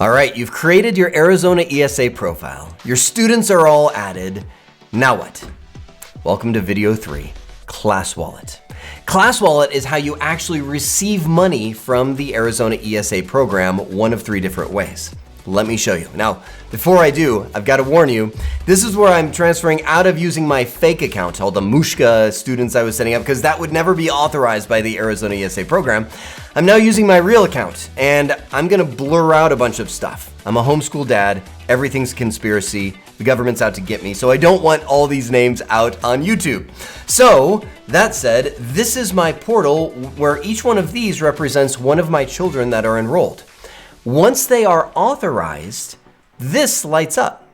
All right, you've created your Arizona ESA profile. Your students are all added. Now what? Welcome to video 3, Class Wallet. Class Wallet is how you actually receive money from the Arizona ESA program, one of 3 different ways. Let me show you. Now, before I do, I've got to warn you, this is where I'm transferring out of using my fake account, all the Mushka students I was setting up, because that would never be authorized by the Arizona ESA program. I'm now using my real account, and I'm gonna blur out a bunch of stuff. I'm a homeschool dad, everything's conspiracy, the government's out to get me, so I don't want all these names out on YouTube. So, that said, this is my portal where each one of these represents one of my children that are enrolled. Once they are authorized, this lights up,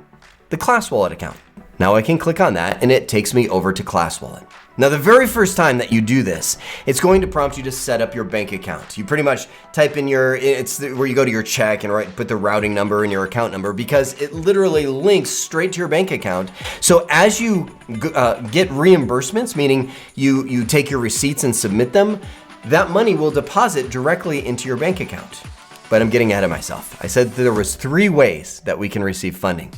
the Class Wallet account. Now I can click on that and it takes me over to Class Wallet. Now the very first time that you do this, it's going to prompt you to set up your bank account. You pretty much type in where you go to your check and put the routing number and your account number, because it literally links straight to your bank account. So as you get reimbursements, meaning you take your receipts and submit them, that money will deposit directly into your bank account. But I'm getting ahead of myself. I said there was 3 ways that we can receive funding.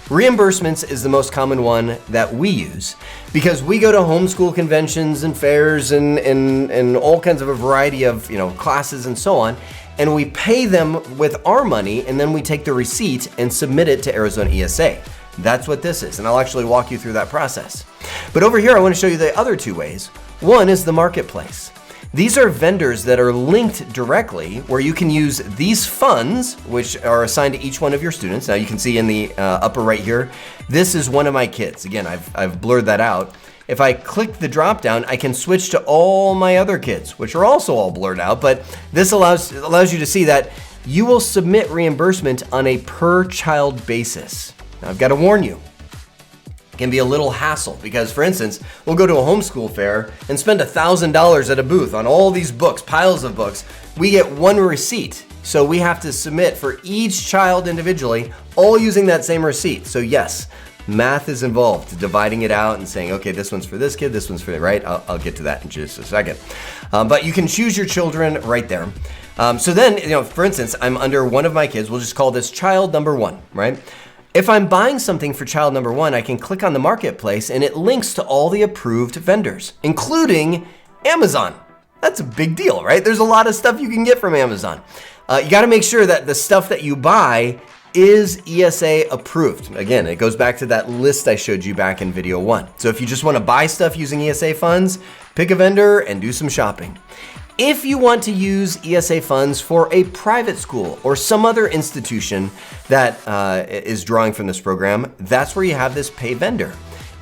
Reimbursements is the most common one that we use because we go to homeschool conventions and fairs and all kinds of a variety of classes and so on, and we pay them with our money, and then we take the receipt and submit it to Arizona ESA. That's what this is, and I'll actually walk you through that process. But over here, I want to show you the other 2 ways. One is the marketplace. These are vendors that are linked directly where you can use these funds, which are assigned to each one of your students. Now you can see in the upper right here, this is one of my kids. Again, I've blurred that out. If I click the drop down, I can switch to all my other kids, which are also all blurred out, but this allows you to see that you will submit reimbursement on a per child basis. Now I've got to warn you, can be a little hassle because, for instance, we'll go to a homeschool fair and spend $1,000 at a booth on all these books, piles of books. We get 1 receipt, so we have to submit for each child individually, all using that same receipt. So yes, math is involved, dividing it out and saying, okay, this one's for this kid, this one's for, right? I'll get to that in just a second. But you can choose your children right there. So then, for instance, I'm under one of my kids, we'll just call this child number 1, right? If I'm buying something for child number 1, I can click on the marketplace and it links to all the approved vendors, including Amazon. That's a big deal, right? There's a lot of stuff you can get from Amazon. You gotta make sure that the stuff that you buy is ESA approved. Again, it goes back to that list I showed you back in video 1. So if you just wanna buy stuff using ESA funds, pick a vendor and do some shopping. If you want to use ESA funds for a private school or some other institution that is drawing from this program, that's where you have this pay vendor.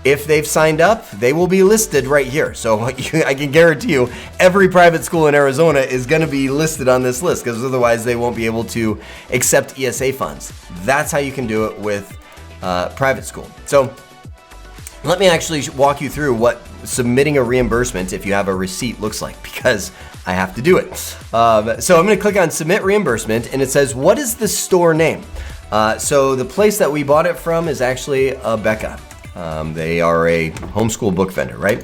If they've signed up, they will be listed right here. So I can guarantee you every private school in Arizona is gonna be listed on this list because otherwise they won't be able to accept ESA funds. That's how you can do it with private school. So let me actually walk you through what submitting a reimbursement if you have a receipt looks like, because I have to do it. So I'm gonna click on submit reimbursement and it says, what is the store name? So the place that we bought it from is actually Becca. They are a homeschool book vendor, right?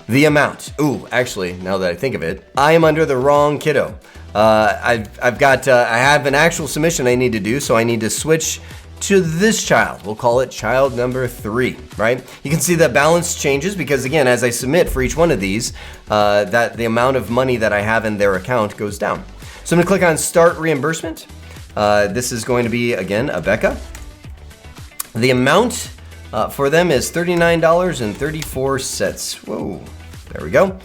The amount, actually, now that I think of it, I am under the wrong kiddo. I have an actual submission I need to do, so I need to switch to this child. We'll call it child number 3, right? You can see that balance changes because, again, as I submit for each one of these, that the amount of money that I have in their account goes down. So I'm gonna click on start reimbursement. This is going to be, again, a Becca. The amount for them is $39.34. Whoa, there we go.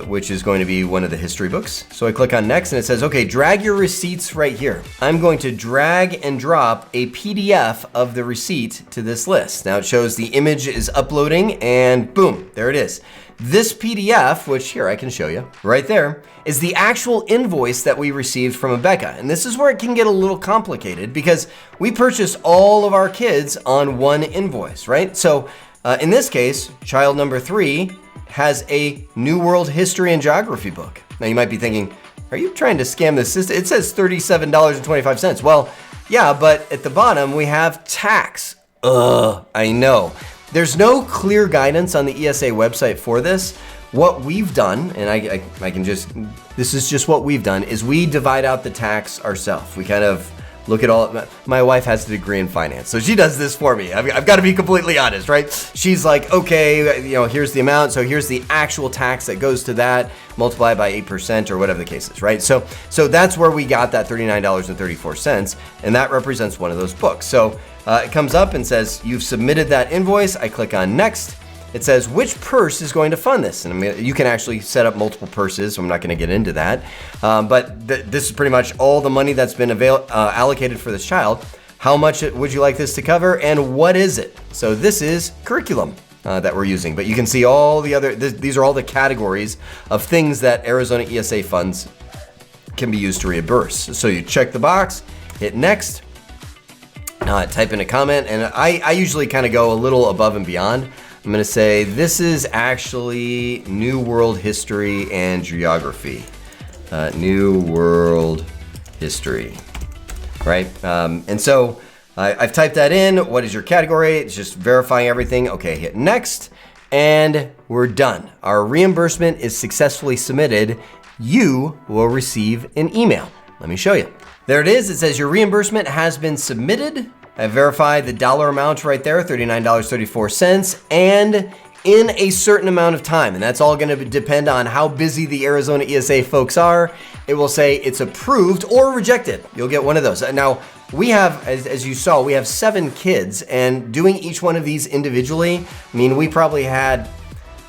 Which is going to be one of the history books. So I click on next and it says, okay, drag your receipts right here. I'm going to drag and drop a PDF of the receipt to this list. Now it shows the image is uploading and boom, there it is. This PDF, which here I can show you right there, is the actual invoice that we received from Becca. And this is where it can get a little complicated because we purchase all of our kids on one invoice, right? So in this case, child number 3 has a New World History and Geography book. Now you might be thinking, are you trying to scam the system? It says $37.25. Well, yeah, but at the bottom we have tax. I know. There's no clear guidance on the ESA website for this. What we've done, and this is just what we've done, is we divide out the tax ourselves. We kind of look at all, my wife has a degree in finance, so she does this for me. I've got to be completely honest, right? She's like, okay, here's the amount, so here's the actual tax that goes to that, multiply by 8% or whatever the case is, right? So that's where we got that $39.34, and that represents one of those books. So it comes up and says, you've submitted that invoice. I click on next. It says, which purse is going to fund this? And you can actually set up multiple purses, so I'm not going to get into that. But this is pretty much all the money that's been allocated for this child. How much would you like this to cover, and what is it? So this is curriculum that we're using. But you can see all the other, these are all the categories of things that Arizona ESA funds can be used to reimburse. So you check the box, hit next, type in a comment, and I usually kind of go a little above and beyond. I'm gonna say this is actually New World History and Geography. New World History, right? And so I've typed that in. What is your category? It's just verifying everything. Okay, hit next, and we're done. Our reimbursement is successfully submitted. You will receive an email. Let me show you. There it is. It says your reimbursement has been submitted. I verified the dollar amount right there, $39.34, and in a certain amount of time. And that's all gonna depend on how busy the Arizona ESA folks are. It will say it's approved or rejected. You'll get one of those. Now, we have, as you saw, we have 7 kids, and doing each one of these individually, we probably had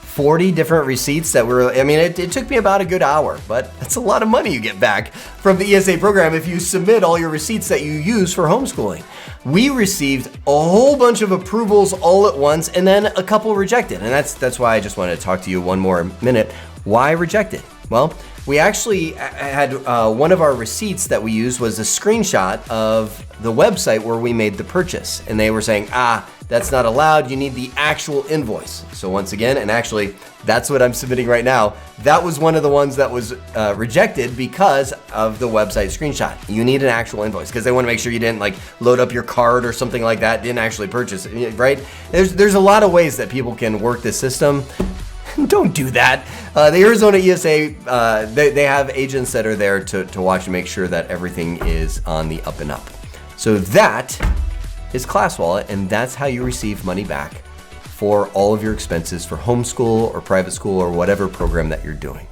40 different receipts that were, it took me about a good hour, but that's a lot of money you get back from the ESA program if you submit all your receipts that you use for homeschooling. We received a whole bunch of approvals all at once, and then a couple rejected. And that's why I just wanted to talk to you one more minute. Why rejected? Well, we actually had one of our receipts that we used was a screenshot of the website where we made the purchase. And they were saying, that's not allowed. You need the actual invoice. So once again, and actually that's what I'm submitting right now. That was one of the ones that was rejected because of the website screenshot. You need an actual invoice because they want to make sure you didn't load up your card or something like that, didn't actually purchase it, right? There's a lot of ways that people can work this system. Don't do that. The Arizona ESA, they have agents that are there to watch and make sure that everything is on the up and up. So that is ClassWallet, and that's how you receive money back for all of your expenses for homeschool or private school or whatever program that you're doing.